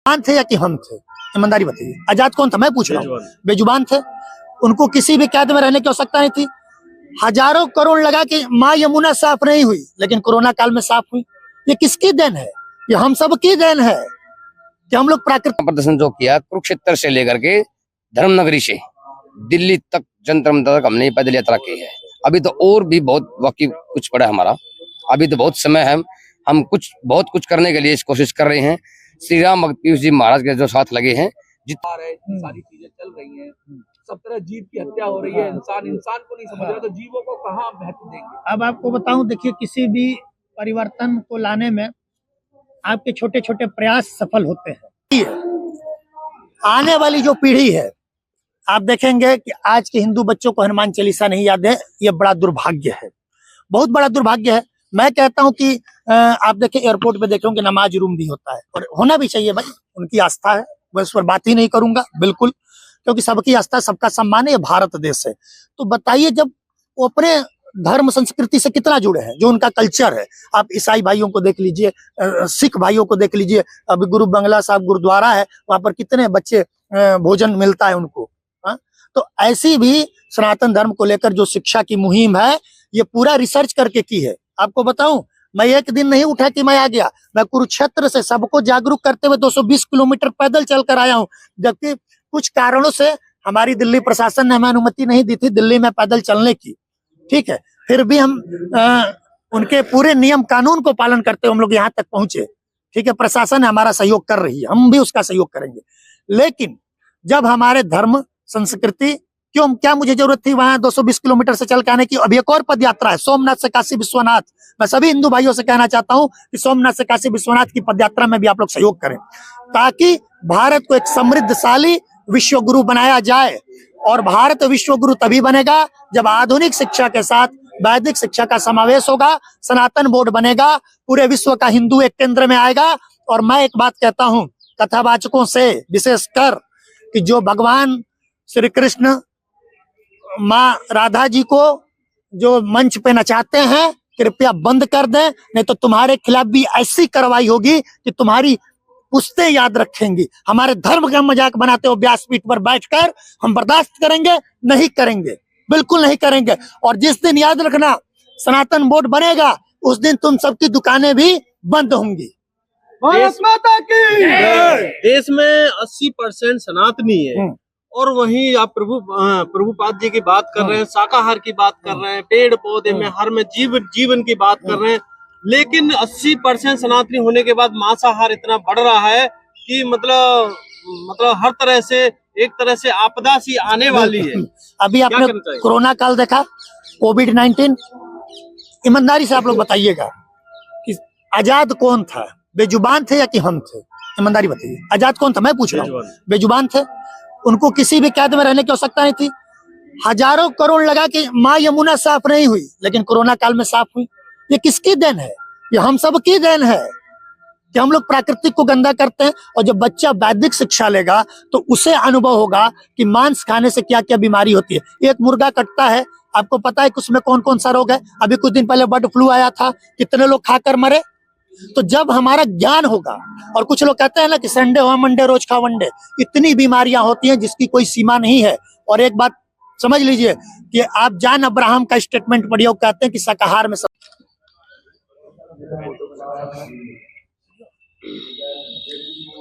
बेजुबान थे या कि हम थे? ईमानदारी बताइए। आजाद कौन था? मैं पूछ रहा हूँ। बेजुबान थे। उनको किसी भी कैद में रहने की आवश्यकता नहीं थी। हजारों करोड़ लगा कि माँ यमुना साफ नहीं हुई, लेकिन कोरोना काल में साफ हुई। ये किसकी देन है? ये हम सब की देन है कि हम लोग प्राकृतिक प्रदर्शन जो किया कुरुक्षेत्र से लेकर के धर्मनगरी से दिल्ली तक जंतर मंतर तक हमने पैदल यात्रा की है। अभी तो और भी बहुत बाकी कुछ पड़ा है हमारा। अभी तो बहुत समय है। हम बहुत कुछ करने के लिए कोशिश कर रहे हैं। श्री राम भक्त पीयूष जी महाराज के जो साथ लगे हैं। सारी चीजें चल रही हैं, सब तरह जीव की हत्या हो रही है, इंसान को नहीं समझ रहा, तो जीवों को कहाँ महत्व देंगे? अब आपको बताऊं, देखिए, किसी भी परिवर्तन को लाने में आपके छोटे छोटे प्रयास सफल होते हैं। आने वाली जो पीढ़ी है, आप देखेंगे कि आज के हिंदू बच्चों को हनुमान चालीसा नहीं याद है। ये बड़ा दुर्भाग्य है, बहुत बड़ा दुर्भाग्य है। मैं कहता हूं कि आप देखें, एयरपोर्ट पे देखेंगे नमाज रूम भी होता है, और होना भी चाहिए भाई, उनकी आस्था है, मैं उस पर बात ही नहीं करूंगा बिल्कुल, क्योंकि सबकी आस्था सबका सम्मान है, ये भारत देश है। तो बताइए, जब वो अपने धर्म संस्कृति से कितना जुड़े हैं, जो उनका कल्चर है। आप ईसाई भाइयों को देख लीजिए, सिख भाइयों को देख लीजिए। अभी गुरु बंगला साहब गुरुद्वारा है, वहां पर कितने बच्चे भोजन मिलता है उनको। तो ऐसी भी सनातन धर्म को लेकर जो शिक्षा की मुहिम है, ये पूरा रिसर्च करके की है। आपको बताऊं, मैं एक दिन नहीं उठा कि मैं आ गया, मैं कुरुक्षेत्र से सबको जागरूक करते हुए 220 किलोमीटर पैदल चलकर आया हूं। जबकि कुछ कारणों से हमारी दिल्ली प्रशासन ने हमें अनुमति नहीं दी थी दिल्ली में पैदल चलने की, ठीक है। फिर भी हम उनके पूरे नियम कानून को पालन करते हुए हम लोग यहाँ तक पहुंचे, ठीक है। प्रशासन हमारा सहयोग कर रही है, हम भी उसका सहयोग करेंगे। लेकिन जब हमारे धर्म संस्कृति, क्या मुझे जरूरत थी वहां 220 किलोमीटर से चल के आने की? अभी एक और पद यात्रा है, सोमनाथ से काशी विश्वनाथ। मैं सभी हिंदू भाइयों से कहना चाहता हूं कि सोमनाथ से काशी विश्वनाथ की पद यात्रा में भी आप लोग सहयोग करें, ताकि भारत को एक समृद्धशाली विश्व गुरु बनाया जाए। और भारत विश्व गुरु तभी बनेगा जब आधुनिक शिक्षा के साथ वैदिक शिक्षा का समावेश होगा, सनातन बोर्ड बनेगा, पूरे विश्व का हिंदू एक केंद्र में आएगा। और मैं एक बात कहता हूं कथावाचकों से, विशेषकर कि जो भगवान श्री कृष्ण माँ राधा जी को जो मंच पे नचाते हैं, कृपया बंद कर दें, नहीं तो तुम्हारे खिलाफ भी ऐसी कार्रवाई होगी कि तुम्हारी पुश्तें याद रखेंगी। हमारे धर्म का मजाक बनाते हो व्यासपीठ पर बैठकर, हम बर्दाश्त करेंगे नहीं? करेंगे, बिल्कुल नहीं करेंगे। और जिस दिन, याद रखना, सनातन बोर्ड बनेगा, उस दिन तुम सबकी दुकानें भी बंद होंगी। भारत माता की। देश में 80% सनातनी है, और वहीं आप प्रभुपाद जी की बात कर रहे हैं, शाकाहार की बात कर रहे हैं, पेड़ पौधे में हर में जीवन की बात कर रहे हैं। लेकिन 80% सनातनी होने के बाद मांसाहार इतना बढ़ रहा है कि मतलब हर तरह से, एक तरह से आपदा सी आने वाली है। अभी आपने कोरोना काल देखा, कोविड-19। ईमानदारी से आप लोग बताइएगा कि आजाद कौन था? बेजुबान थे या कि हम थे? ईमानदारी बताइए। आजाद कौन था? मैं पूछ रहा हूँ। बेजुबान थे। उनको किसी भी कैद में रहने की आवश्यकता नहीं थी। हजारों करोड़ लगा कि माँ यमुना साफ नहीं हुई, लेकिन कोरोना काल में साफ हुई। ये किसकी देन है? ये हम सब की देन है कि हम लोग प्राकृतिक को गंदा करते हैं। और जब बच्चा वैदिक शिक्षा लेगा तो उसे अनुभव होगा कि मांस खाने से क्या क्या बीमारी होती है। एक मुर्गा कटता है, आपको पता है कि उसमें कौन कौन सा रोग है? अभी कुछ दिन पहले बर्ड फ्लू आया था, कितने लोग खाकर मरे। तो जब हमारा ज्ञान होगा, और कुछ लोग कहते हैं ना कि संडे हो मंडे रोज खा वनडे, इतनी बीमारियां होती हैं जिसकी कोई सीमा नहीं है। और एक बात समझ लीजिए कि आप जॉन अब्राहम का स्टेटमेंट पढ़िए, वो कहते हैं कि शाकाहार में सब।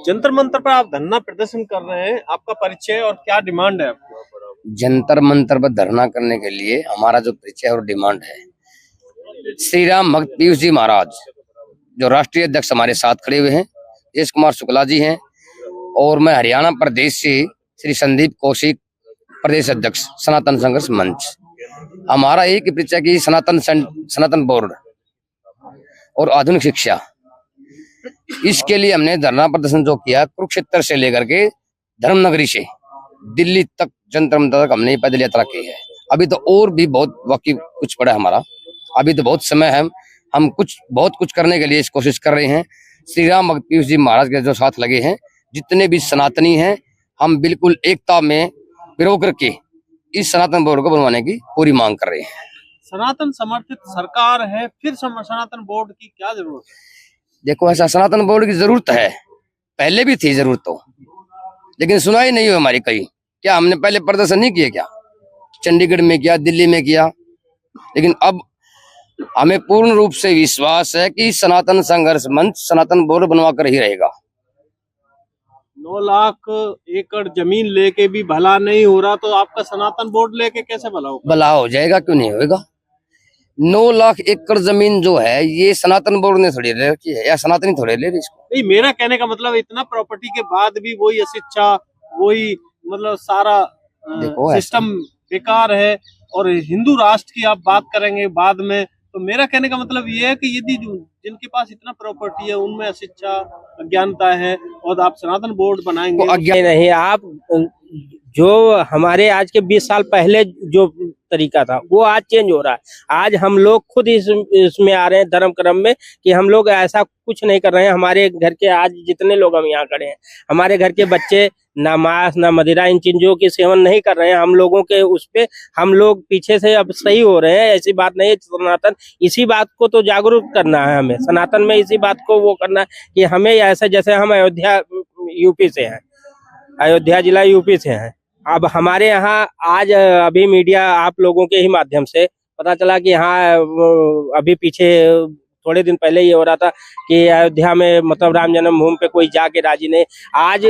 जंतर मंतर पर आप धरना प्रदर्शन कर रहे हैं, आपका परिचय और क्या डिमांड है आपको? जंतर मंतर पर धरना करने के लिए हमारा जो परिचय और डिमांड है, श्री राम भक्त पीयूष जी महाराज जो राष्ट्रीय अध्यक्ष हमारे साथ खड़े हुए हैं, तेज कुमार शुक्ला जी हैं, और मैं हरियाणा प्रदेश से श्री संदीप कौशिक, प्रदेश अध्यक्ष सनातन संघर्ष मंच। हमारा एक ही परिचय की सनातन बोर्ड और आधुनिक शिक्षा, इसके लिए हमने धरना प्रदर्शन जो किया कुरुक्षेत्र से लेकर के धर्मनगरी से दिल्ली तक जंतर मंतर तक हमने पैदल यात्रा की है। अभी तो और भी बहुत बाकी कुछ पड़ा है हमारा। अभी तो बहुत समय है। हम बहुत कुछ करने के लिए कोशिश कर रहे हैं। श्री राम भक्त पीयूष जी महाराज के जो साथ लगे हैं, जितने भी सनातनी हैं, हम बिल्कुल एकता में पिरो करके इस सनातन बोर्ड को बनवाने की पूरी मांग कर रहे हैं। सनातन समर्थित सरकार है, फिर सनातन बोर्ड की क्या जरूरत है? देखो, ऐसा सनातन बोर्ड की जरूरत है पहले भी थी जरूरत तो, लेकिन सुनाई नहीं हुई हमारी कहीं। क्या हमने पहले प्रदर्शन नहीं किए क्या? चंडीगढ़ में किया, दिल्ली में किया, लेकिन अब हमें पूर्ण रूप से विश्वास है कि सनातन संघर्ष मंच सनातन बोर्ड बनवा कर ही रहेगा। 9 लाख एकड़ जमीन लेके भी भला नहीं हो रहा, तो आपका सनातन बोर्ड लेके कैसे भला होगा? भला हो जाएगा, क्यों नहीं होगा? 9 लाख एकड़ जमीन जो है ये सनातन बोर्ड ने थोड़ी ले रखी है, या सनातनी थोड़ी ले रही इसको। नहीं, मेरा कहने का मतलब इतना प्रॉपर्टी के बाद भी वही अशिक्षा, वही मतलब सारा देखो सिस्टम बेकार है। और हिंदू राष्ट्र की आप बात करेंगे बाद में, तो मेरा कहने का मतलब ये है कि यदि जिनके पास इतना प्रॉपर्टी है उनमें अशिक्षा, अज्ञानता है, और आप सनातन बोर्ड बनाएंगे वो अज्ञान नहीं। आप जो हमारे आज के 20 साल पहले जो तरीका था वो आज चेंज हो रहा है। आज हम लोग खुद इसमें आ रहे हैं धर्म क्रम में कि हम लोग ऐसा कुछ नहीं कर रहे हैं। हमारे घर के आज जितने लोग हम यहाँ खड़े हैं, हमारे घर के बच्चे ना मांस ना मदिरा इन चीजों की सेवन नहीं कर रहे हैं। हम लोगों के उस पे हम लोग पीछे से अब सही हो रहे हैं, ऐसी बात नहीं है। सनातन इसी बात को तो जागरूक करना है हमें, सनातन में इसी बात को वो करना है कि हमें ऐसे, जैसे हम अयोध्या यूपी से हैं, अयोध्या जिला यूपी से हैं। अब हमारे यहाँ आज अभी मीडिया आप लोगों के ही माध्यम से पता चला कि यहाँ अभी पीछे थोड़े दिन पहले ये हो रहा था कि अयोध्या में मतलब राम जन्मभूमि पे कोई जाके राजी नहीं। आज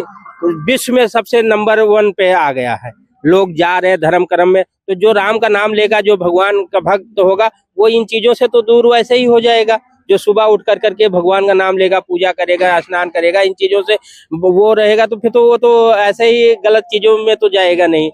विश्व में सबसे नंबर 1 पे आ गया है, लोग जा रहे हैं धर्म कर्म में। तो जो राम का नाम लेगा, जो भगवान का भक्त होगा, वो इन चीजों से तो दूर वैसे ही हो जाएगा। जो सुबह उठ करके भगवान का नाम लेगा, पूजा करेगा, स्नान करेगा, इन चीजों से वो रहेगा, तो फिर तो वो तो ऐसे ही गलत चीजों में तो जाएगा नहीं।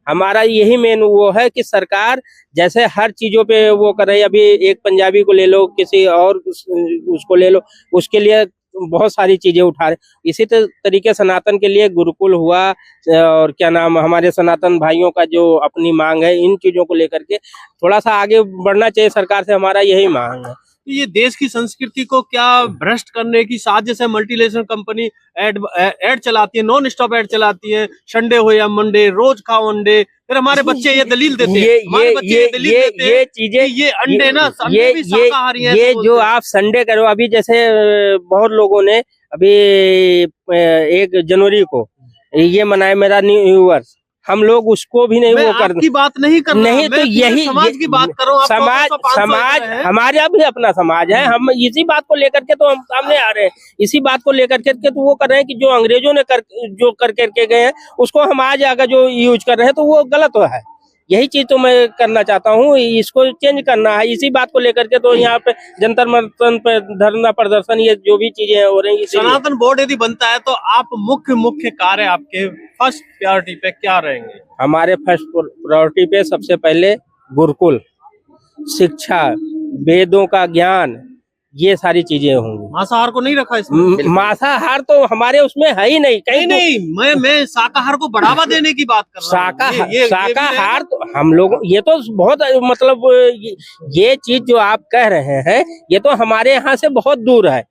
हमारा यही मेन वो है कि सरकार जैसे हर चीजों पे वो कर रही है। अभी एक पंजाबी को ले लो, किसी और उसको ले लो, उसके लिए बहुत सारी चीजें उठा रहे। इसी तरीके सनातन के लिए गुरुकुल हुआ, और क्या नाम, हमारे सनातन भाइयों का जो अपनी मांग है, इन चीजों को लेकर के थोड़ा सा आगे बढ़ना चाहिए सरकार से, हमारा यही मांग है। तो ये देश की संस्कृति को क्या भ्रष्ट करने की साजिश है? मल्टीनेशनल कंपनी एड चलाती है, नॉन स्टॉप एड चलाती है, संडे हो या मंडे, रोज खाओ अंडे। फिर हमारे बच्चे ये दलील देते हैं, हमारे बच्चे ये दलील देते हैं ये चीजें, ये अंडे ना अंडे भी शाकाहारी हैं, ये जो आप संडे करो, अभी जैसे बहुत लोगों ने अभी 1 जनवरी को ये मनाया मेरा न्यू ईयर, हम लोग उसको भी नहीं वो कर, आपकी बात नहीं कर रहा, नहीं, तो यही समाज की बात करो। समाज हमारा भी अपना समाज है, हम इसी बात को लेकर के तो हम सामने आ रहे हैं। इसी बात को लेकर के तो वो कर रहे हैं कि जो अंग्रेजों ने जो कर करके गए हैं उसको हम आज अगर जो यूज कर रहे हैं तो वो गलत है। यही चीज तो मैं करना चाहता हूँ, इसको चेंज करना है। इसी बात को लेकर के तो यहाँ पे जंतर मंतर पे धरना प्रदर्शन, ये जो भी चीजें हो रही हैं। सनातन बोर्ड यदि बनता है तो आप मुख्य कार्य आपके फर्स्ट प्रायोरिटी पे क्या रहेंगे? हमारे फर्स्ट प्रायोरिटी पे सबसे पहले गुरुकुल, शिक्षा, वेदों का ज्ञान, ये सारी चीजें होंगी। मांसाहार को नहीं रखा इसमें? मांसाहार तो हमारे उसमें है ही नहीं, कहीं नहीं, मैं शाकाहार को बढ़ावा देने की बात कर रहा हूँ। शाकाहार तो हम लोग, ये तो बहुत मतलब ये चीज जो आप कह रहे हैं ये तो हमारे यहाँ से बहुत दूर है,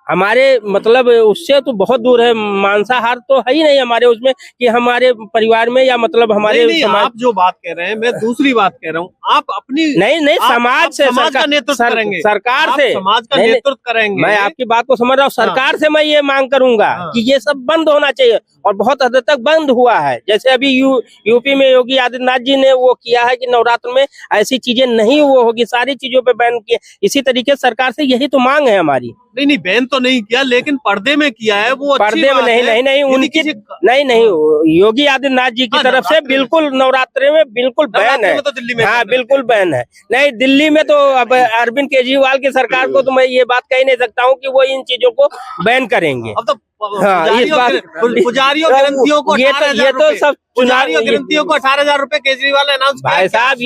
हमारे मतलब उससे तो बहुत दूर है। मांसाहार तो है ही नहीं हमारे उसमें कि हमारे परिवार में या मतलब हमारे नहीं, आप जो बात कह रहे हैं मैं दूसरी बात कह रहा हूँ। आप अपनी नहीं समाज से, समाज का नेतृत्व करेंगे, सरकार से समाज का नेतृत्व करेंगे। मैं आपकी बात को समझ रहा हूँ। सरकार से मैं ये मांग करूंगा कि ये सब बंद होना चाहिए, और बहुत हद तक बंद हुआ है। जैसे अभी यूपी में योगी आदित्यनाथ जी ने वो किया है कि नवरात्र में ऐसी चीजें नहीं वो होगी, सारी चीजों पे बैन किया। इसी तरीके सरकार से यही तो मांग है हमारी। नहीं, बैन तो नहीं किया, लेकिन पर्दे में किया है वो। पर्दे में नहीं उनकी नहीं योगी आदित्यनाथ जी की तरफ से बिल्कुल नवरात्रि में बिल्कुल बैन है। तो दिल्ली में हाँ बिल्कुल बैन है। नहीं, दिल्ली में तो अब अरविंद केजरीवाल की सरकार को तो मैं ये बात कह नहीं सकता हूँ कि वो इन चीजों को बैन करेंगे। अब तो हाँ, इस बात पुजारियों ग्रंथियों को ये तो सब चुनावी ग्रंथियों को 18,000 रुपए केजरीवाल ने अनाउंस किया। भाई साहब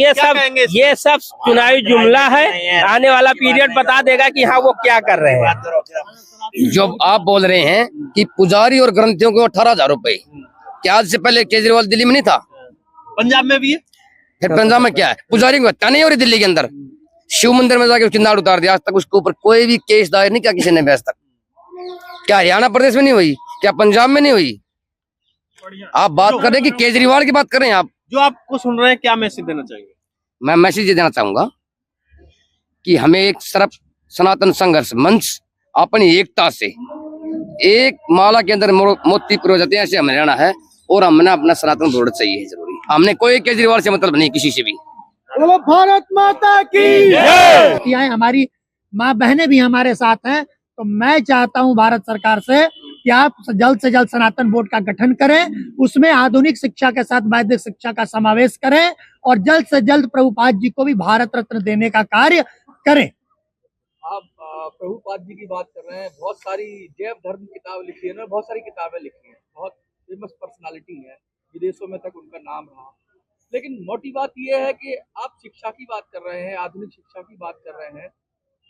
ये सब चुनावी जुमला है, आने वाला पीरियड बता देगा कि हाँ वो क्या कर रहे हैं। जो आप बोल रहे हैं कि पुजारी और ग्रंथियों को 18,000 रुपए, क्या आज से पहले केजरीवाल दिल्ली में नहीं था? पंजाब में भी है। फिर पंजाब में क्या है? पुजारी को हत्या नहीं हो रही दिल्ली के अंदर? शिव मंदिर में जाके उसकी नाड़ उतार दिया, आज तक उसके ऊपर कोई भी केस दायर नहीं किया किसी ने आज तक। क्या हरियाणा प्रदेश में नहीं हुई? क्या पंजाब में नहीं हुई? आप बात कर रहे हैं कि केजरीवाल की बात कर रहे हैं आप। जो आपको सुन रहे हैं, क्या मैसेज देना चाहेंगे? मैं मैसेज ये देना चाहूंगा कि हमें एक तरफ सनातन संघर्ष मंच अपनी एकता से एक माला के अंदर मोती पिरो जाते हैं, ऐसे हमें रहना है और हमें अपना सनातन बोर्ड चाहिए है जरूरी। हमने कोई केजरीवाल से मतलब नहीं, किसी से भी। बोलो भारत माता की जय। हमारी माँ बहनें भी हमारे साथ हैं, तो मैं चाहता हूं भारत सरकार से कि आप जल्द से जल्द सनातन बोर्ड का गठन करें, उसमें आधुनिक शिक्षा के साथ वैदिक शिक्षा का समावेश करें और जल्द से जल्द प्रभुपाद जी को भी भारत रत्न देने का कार्य करें। आप प्रभुपाद जी की बात कर रहे हैं, बहुत सारी जैव धर्म किताब लिखी है ना, बहुत सारी किताबें लिखी हैं, बहुत फेमस पर्सनालिटी है, विदेशों में तक उनका नाम रहा। लेकिन मोटी बात यह है कि आप शिक्षा की बात कर रहे हैं, आधुनिक शिक्षा की बात कर रहे हैं,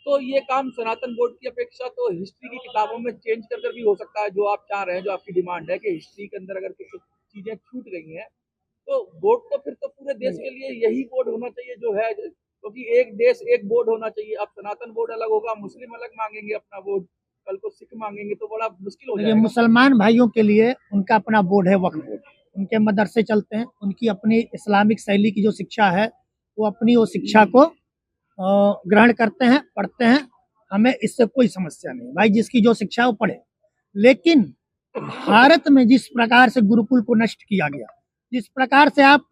तो ये काम सनातन बोर्ड की अपेक्षा तो हिस्ट्री की किताबों में चेंज कर भी हो सकता है, जो आप चाह रहे हैं, जो आपकी डिमांड है कि हिस्ट्री के अंदर अगर कुछ चीजें छूट गई हैं तो बोर्ड तो फिर तो पूरे देश के लिए यही बोर्ड होना चाहिए जो है, क्योंकि एक देश एक बोर्ड होना चाहिए। अब सनातन बोर्ड अलग होगा, मुस्लिम अलग मांगेंगे अपना बोर्ड, कल को सिख मांगेंगे तो बड़ा मुश्किल हो जाएगा। मुसलमान भाइयों के लिए उनका अपना बोर्ड है, वक्फ बोर्ड, उनके मदरसे चलते हैं, उनकी अपनी इस्लामिक शैली की जो शिक्षा है वो अपनी वो शिक्षा को ग्रहण करते हैं, पढ़ते हैं, हमें इससे कोई समस्या नहीं भाई, जिसकी जो शिक्षा है वो पढ़े। लेकिन भारत में जिस प्रकार से गुरुकुल को नष्ट किया गया, जिस प्रकार से आप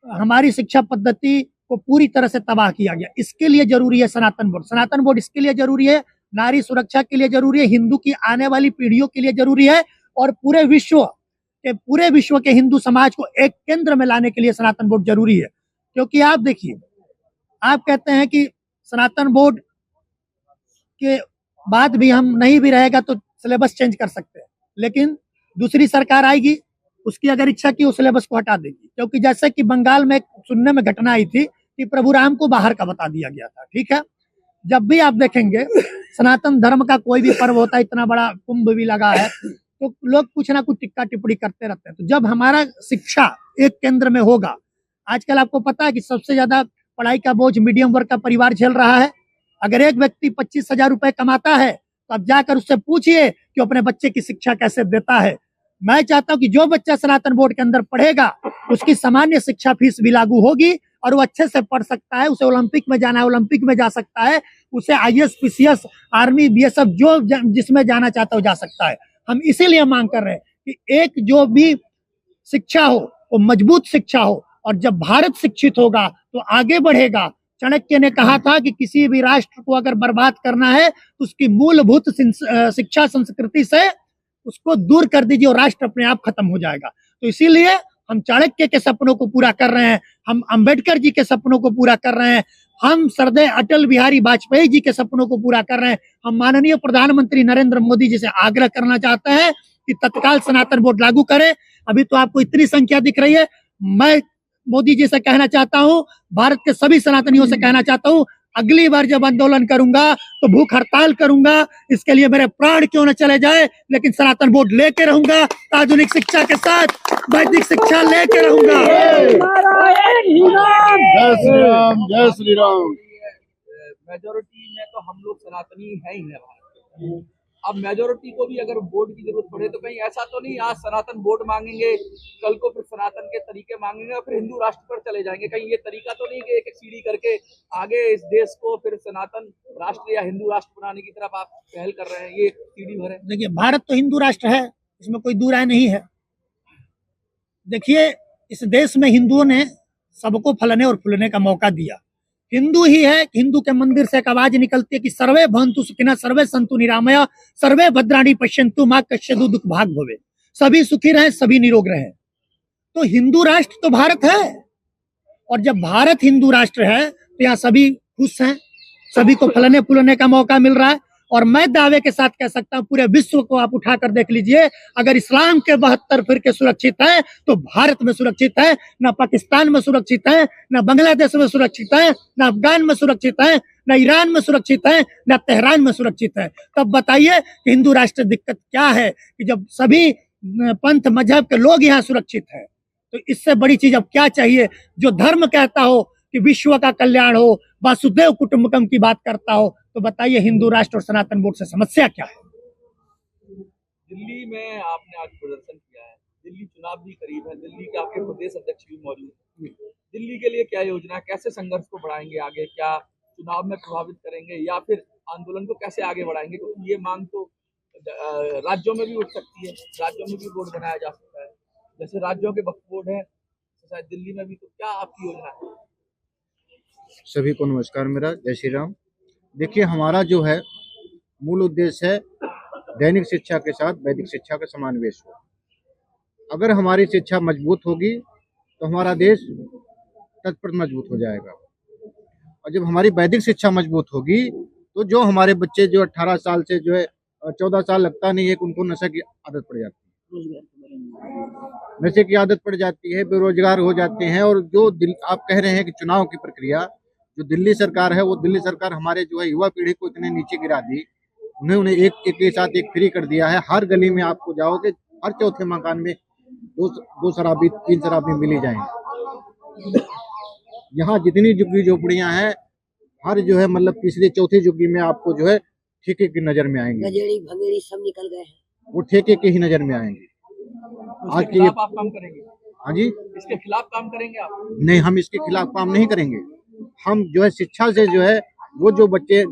हमारी शिक्षा पद्धति को पूरी तरह से तबाह किया गया, इसके लिए जरूरी है सनातन बोर्ड। सनातन बोर्ड इसके लिए जरूरी है, नारी सुरक्षा के लिए जरूरी है, हिंदू की आने वाली पीढ़ियों के लिए जरूरी है और पूरे विश्व के हिंदू समाज को एक केंद्र में लाने के लिए सनातन बोर्ड जरूरी है। क्योंकि आप देखिए, आप कहते हैं कि सनातन बोर्ड के बाद भी हम नहीं भी रहेगा तो सिलेबस चेंज कर सकते हैं, लेकिन दूसरी सरकार आएगी, उसकी अगर इच्छा की वो सिलेबस को हटा देगी। क्योंकि जैसे कि बंगाल में सुनने में घटना आई थी कि प्रभु राम को बाहर का बता दिया गया था, ठीक है। जब भी आप देखेंगे सनातन धर्म का कोई भी पर्व होता है, इतना बड़ा कुंभ भी लगा है, तो लोग कुछ ना कुछ टिक्का टिप्पणी करते रहते हैं। तो जब हमारा शिक्षा एक केंद्र में होगा, आजकल आपको पता है कि सबसे ज्यादा पढ़ाई का बोझ मीडियम वर्ग का परिवार झेल रहा है। अगर एक व्यक्ति 25,000 रुपए कमाता है तो अब जाकर उससे पूछिए कि अपने बच्चे की शिक्षा कैसे देता है। मैं चाहता हूं कि जो बच्चा सनातन बोर्ड के अंदर पढ़ेगा उसकी सामान्य शिक्षा फीस भी लागू होगी और वो अच्छे से पढ़ सकता है, उसे ओलंपिक में जाना है ओलंपिक में जा सकता है, उसे IAS PCS आर्मी BSF जो जिसमें जाना चाहता है वो जा सकता है। हम इसीलिए मांग कर रहे हैं कि एक जो भी शिक्षा हो वो मजबूत शिक्षा हो, और जब भारत शिक्षित होगा तो आगे बढ़ेगा। चाणक्य ने कहा था कि किसी भी राष्ट्र को अगर बर्बाद करना है तो उसकी मूलभूत शिक्षा संस्कृति से उसको दूर कर दीजिए और राष्ट्र अपने आप खत्म हो जाएगा। तो इसीलिए हम चाणक्य के सपनों को पूरा कर रहे हैं, हम अंबेडकर जी के सपनों को पूरा कर रहे हैं, हम श्रद्धेय अटल बिहारी वाजपेयी जी के सपनों को पूरा कर रहे हैं। हम माननीय प्रधानमंत्री नरेंद्र मोदी जी से आग्रह करना चाहते हैं कि तत्काल सनातन बोर्ड लागू करें। अभी तो आपको इतनी संख्या दिख रही है, मैं मोदी जी से कहना चाहता हूं, भारत के सभी सनातनियों से कहना चाहता हूं, अगली बार जब आंदोलन करूंगा तो भूख हड़ताल करूंगा, इसके लिए मेरे प्राण क्यों न चले जाए, लेकिन सनातन बोर्ड लेके रहूंगा, आधुनिक शिक्षा के साथ वैदिक शिक्षा लेके रहूंगा। जय श्री राम। मेजोरिटी में तो हम लोग सनातनी है ही है भारत में। अब मेजोरिटी को भी अगर बोर्ड की जरूरत पड़े तो कहीं ऐसा तो नहीं आज सनातन बोर्ड मांगेंगे, कल को फिर सनातन के तरीके मांगेंगे और फिर हिंदू राष्ट्र पर चले जाएंगे। कहीं ये तरीका तो नहीं कि एक एक सीढ़ी करके आगे इस देश को फिर सनातन राष्ट्र या हिंदू राष्ट्र बनाने की तरफ आप पहल कर रहे हैं, ये सीढ़ी भर है। देखिए, भारत तो हिंदू राष्ट्र है, इसमें कोई दो राय नहीं है। देखिए, इस देश में हिंदुओं ने सबको फलने और फूलने का मौका दिया। हिंदू ही है, हिंदू के मंदिर से एक आवाज निकलती है कि सर्वे भवन्तु सुखिनः सर्वे सन्तु निरामया सर्वे भद्राणि पश्यन्तु मा कश्चित् दुःख भाग् भवेत्। सभी सुखी रहें, सभी निरोग रहें। तो हिंदू राष्ट्र तो भारत है, और जब भारत हिंदू राष्ट्र है तो यहाँ सभी खुश हैं, सभी को फलने फूलने का मौका मिल रहा है। और मैं दावे के साथ कह सकता हूँ, पूरे विश्व को आप उठाकर देख लीजिए, अगर इस्लाम के 72 फिरके सुरक्षित हैं तो भारत में सुरक्षित है, न पाकिस्तान में सुरक्षित है, न बांग्लादेश में सुरक्षित है, न अफगान में सुरक्षित है, न ईरान में सुरक्षित है, न तेहरान में सुरक्षित है। तब बताइए कि हिंदू राष्ट्र दिक्कत क्या है, कि जब सभी पंथ मजहब के लोग यहाँ सुरक्षित हैं तो इससे बड़ी चीज अब क्या चाहिए। जो धर्म कहता हो कि विश्व का कल्याण हो, वासुदेव कुटुंबकम की बात करता हो, तो बताइए हिंदू राष्ट्र और सनातन बोर्ड से समस्या क्या है। दिल्ली में आपने आज प्रदर्शन किया है, दिल्ली चुनाव भी करीब है, दिल्ली के आपके प्रदेश अध्यक्ष भी मौजूद हैं। दिल्ली के लिए क्या योजना, कैसे संघर्ष को बढ़ाएंगे आगे, क्या चुनाव में प्रभावित करेंगे या फिर आंदोलन को कैसे आगे बढ़ाएंगे, क्योंकि ये मांग तो राज्यों में भी उठ सकती है, राज्यों में भी बोर्ड बनाया जा सकता है, जैसे राज्यों के वक्फ बोर्ड है शायद दिल्ली में भी। तो क्या आपकी योजना है? सभी को नमस्कार, मेरा जय श्री राम। देखिए, हमारा जो है मूल उद्देश्य है दैनिक शिक्षा के साथ वैदिक शिक्षा का समावेश हो। अगर हमारी शिक्षा मजबूत होगी तो हमारा देश तत्पर मजबूत हो जाएगा, और जब हमारी वैदिक शिक्षा मजबूत होगी तो जो हमारे बच्चे जो 18 साल से जो है 14 साल लगता नहीं है कि उनको नशे की आदत पड़ जाती है, नशे की आदत पड़ जाती है, बेरोजगार हो जाते हैं। और जो आप कह रहे हैं कि चुनाव की प्रक्रिया, जो दिल्ली सरकार है, वो दिल्ली सरकार हमारे जो है युवा पीढ़ी को इतने नीचे गिरा दी, उन्हें एक के साथ एक फ्री कर दिया है। हर गली में आपको जाओगे, हर चौथे मकान में दो शराबी 3 शराबी मिली जाएंगे। यहाँ जितनी झुग्गी झोपड़ियां हैं, हर जो है मतलब तीसरी चौथी झुग्गी में आपको जो है ठेके की नजर में आएंगे, गजेड़ी भंगेड़ी सब निकल गए हैं, वो ठेके की ही नजर में आएंगे। आज के खिलाफ आप काम करेंगे? हाँ जी, इसके खिलाफ काम करेंगे आप? नहीं, हम इसके खिलाफ काम नहीं करेंगे। हम जो है शिक्षा से जो है वो जो बच्चे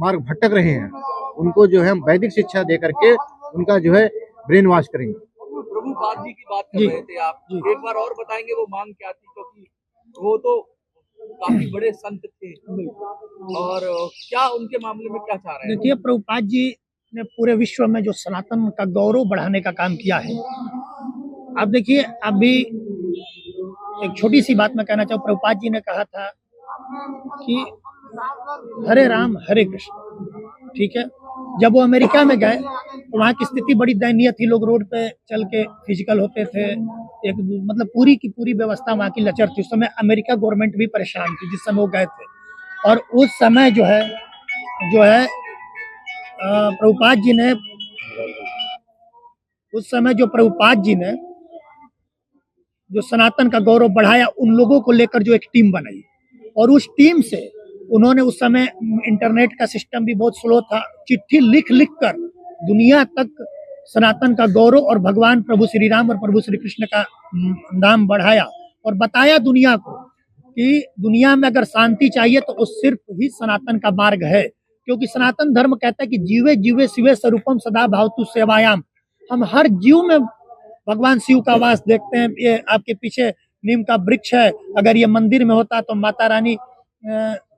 मार्ग भटक रहे हैं उनको जो है हम वैदिक शिक्षा दे करके उनका जो है ब्रेन वॉश करेंगे। प्रभुपाद जी की बात कर रहे थे आप, एक बार और बताएंगे वो मांग क्या थी, क्योंकि वो तो काफी बड़े संत थे, और क्या उनके मामले में क्या चाह रहे हैं? देखिए, प्रभुपाद जी ने पूरे विश्व में जो सनातन का गौरव बढ़ाने का काम किया है। अब देखिए, अभी एक छोटी सी बात मैं कहना चाहूँ। प्रभुपाद जी ने कहा था कि हरे राम हरे कृष्ण, ठीक है। जब वो अमेरिका में गए तो वहाँ की स्थिति बड़ी दयनीय थी, लोग रोड पे चल के फिजिकल होते थे, एक मतलब पूरी की पूरी व्यवस्था वहाँ की लचर थी। उस समय अमेरिका गवर्नमेंट भी परेशान थी जिस समय वो गए थे। और उस समय जो है प्रभुपाद जी ने जो सनातन का गौरव बढ़ाया, उन लोगों को लेकर जो एक टीम बनाई, और उस टीम से उन्होंने, उस समय इंटरनेट का सिस्टम भी बहुत स्लो था, चिट्ठी लिख कर दुनिया तक सनातन का गौरव और भगवान प्रभु श्री राम और प्रभु श्री कृष्ण का नाम बढ़ाया, और बताया दुनिया को कि दुनिया में अगर शांति चाहिए तो वो सिर्फ ही सनातन का मार्ग है। क्योंकि सनातन धर्म कहता है कि जीवे जीवे शिवे स्वरूपम सदा भावतु सेवायाम। हम हर जीव में भगवान शिव का वास देखते हैं। ये आपके पीछे नीम का वृक्ष है, अगर ये मंदिर में होता तो माता रानी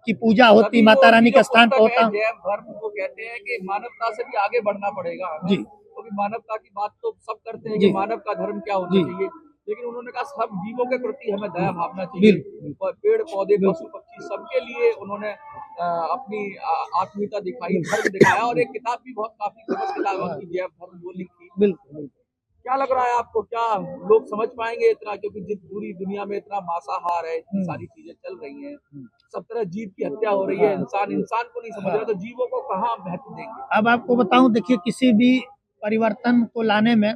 की पूजा होती, माता रानी के स्थान पर होता। जैन धर्म को कहते हैं कि मानवता से भी आगे बढ़ना पड़ेगा जी, क्योंकि मानवता की बात तो सब करते हैं कि मानव का धर्म क्या होना चाहिए, लेकिन उन्होंने कहा सब जीवों के प्रति हमें दया भावना चाहिए। पेड़ पौधे पशु पक्षी सबके लिए उन्होंने अपनी आत्मीयता दिखाई, धर्म दिखाया। और एक किताब भी बहुत काफी फेमस किताब है उनकी, जैव धर्म, वो लिखी। बिल्कुल। क्या लग रहा है आपको, क्या लोग समझ पाएंगे इतना, क्योंकि जिस पूरी दुनिया में इतना मांसाहार है, इतनी सारी चीजें चल रही हैं, सब तरह जीव की हत्या हो रही है, इंसान को नहीं समझ रहा, तो जीवों को कहाँ महत्व देंगे? अब आपको बताऊं, देखिए, किसी भी परिवर्तन को लाने में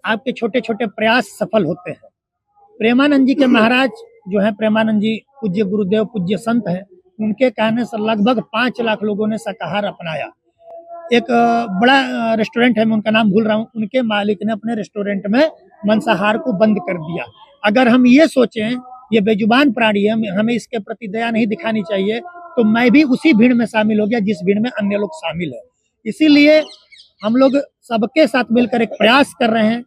आपके छोटे छोटे प्रयास सफल होते हैं। प्रेमानंद जी के महाराज जो है, प्रेमानंद जी पूज्य गुरुदेव, पूज्य संत हैं, उनके कहने से लगभग 5 लाख लोगों ने शाकाहार अपनाया। एक बड़ा रेस्टोरेंट है, मैं उनका नाम भूल रहा हूँ, उनके मालिक ने अपने रेस्टोरेंट में मांसाहार को बंद कर दिया। अगर हम ये सोचें ये बेजुबान प्राणी है, हमें इसके प्रति दया नहीं दिखानी चाहिए, तो मैं भी उसी भीड़ में शामिल हो गया जिस भीड़ में अन्य लोग शामिल है। इसीलिए हम लोग सबके साथ मिलकर एक प्रयास कर रहे हैं।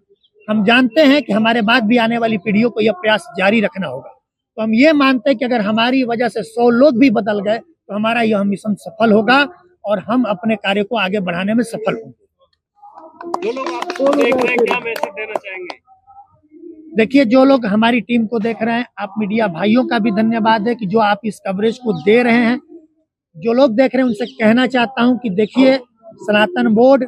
हम जानते हैं कि हमारे बाद भी आने वाली पीढ़ियों को यह प्रयास जारी रखना होगा। तो हम ये मानते हैं कि अगर हमारी वजह से 100 लोग भी बदल गए तो हमारा यह मिशन सफल होगा और हम अपने कार्य को आगे बढ़ाने में सफल होंगे। जो लोग आपको देख रहे हैं, क्या मैसेज देना चाहेंगे? देखिए, जो लोग हमारी टीम को देख रहे हैं, आप मीडिया भाइयों का भी धन्यवाद है कि जो आप इस कवरेज को दे रहे हैं। जो लोग देख रहे हैं उनसे कहना चाहता हूं कि देखिए, सनातन बोर्ड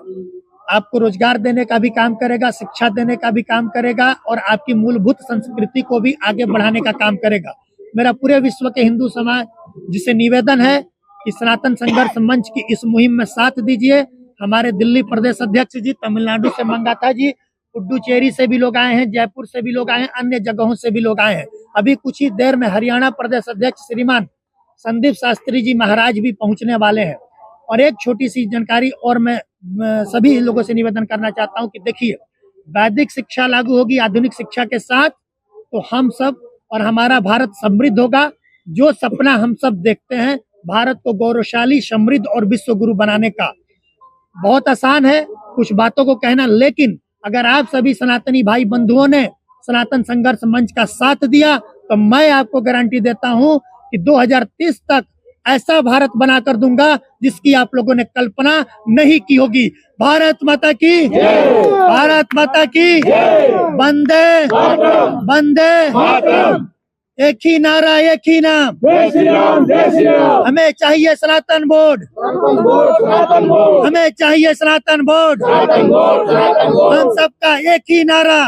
आपको रोजगार देने का भी काम करेगा, शिक्षा देने का भी काम करेगा, और आपकी मूलभूत संस्कृति को भी आगे बढ़ाने का काम करेगा। मेरा पूरे विश्व के हिंदू समाज जिसे निवेदन है कि सनातन संघर्ष मंच की इस मुहिम में साथ दीजिए। हमारे दिल्ली प्रदेश अध्यक्ष जी, तमिलनाडु से मंगाथा जी, पुडुचेरी से भी लोग आए हैं, जयपुर से भी लोग आए हैं, अन्य जगहों से भी लोग आए हैं। अभी कुछ ही देर में हरियाणा प्रदेश अध्यक्ष श्रीमान संदीप शास्त्री जी महाराज भी पहुंचने वाले हैं। और एक छोटी सी जानकारी और मैं सभी लोगों से निवेदन करना चाहता हूं कि देखिए, वैदिक शिक्षा लागू होगी आधुनिक शिक्षा के साथ, तो हम सब और हमारा भारत समृद्ध होगा। जो सपना हम सब देखते हैं, भारत को गौरवशाली, समृद्ध और विश्व गुरु बनाने का, बहुत आसान है कुछ बातों को कहना, लेकिन अगर आप सभी सनातनी भाई बंधुओं ने सनातन संघर्ष मंच का साथ दिया तो मैं आपको गारंटी देता हूं कि 2030 तक ऐसा भारत बनाकर दूंगा जिसकी आप लोगों ने कल्पना नहीं की होगी। भारत माता की, भारत माता की, वंदे वंदे, एक ही नारा एक ही नाम, हमें चाहिए सनातन बोर्ड, हमें चाहिए सनातन बोर्ड, हम सबका एक ही नारा।